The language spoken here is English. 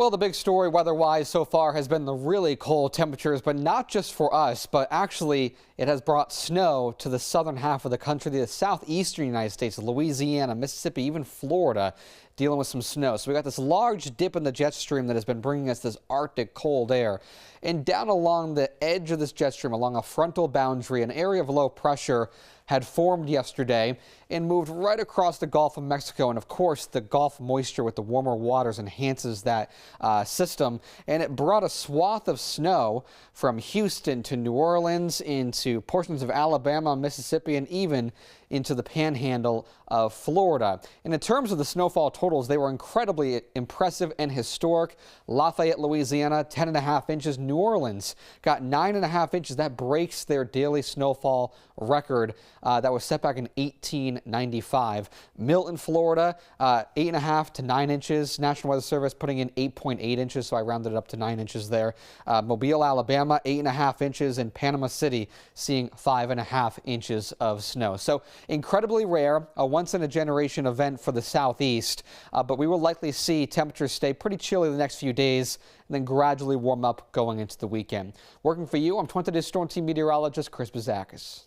Well, the big story weather-wise so far has been the really cold temperatures, but not just for us, but actually it has brought snow to the southern half of the country, the southeastern United States, Louisiana, Mississippi, even Florida, dealing with some snow. So we got this large dip in the jet stream that has been bringing us this Arctic cold air. And down along the edge of this jet stream, along a frontal boundary, an area of low pressure had formed yesterday and moved right across the Gulf of Mexico. And of course, the Gulf moisture with the warmer waters enhances that system. And it brought a swath of snow from Houston to New Orleans into portions of Alabama, Mississippi, and even into the panhandle of Florida. And in terms of the snowfall totals, they were incredibly impressive and historic. Lafayette, Louisiana, 10.5 inches. New Orleans got 9.5 inches. That breaks their daily snowfall record that was set back in 1895. Milton, Florida, 8.5 to 9 inches. National Weather Service putting in 8.8 inches, so I rounded it up to 9 inches there. Mobile, Alabama, 8.5 inches, and Panama City seeing 5.5 inches of snow. So incredibly rare, a once-in-a-generation event for the southeast, but we will likely see temperatures stay pretty chilly the next few days and then gradually warm up going into the weekend. Working for you, I'm 20 Day Storm Team Meteorologist Chris Bouzakis.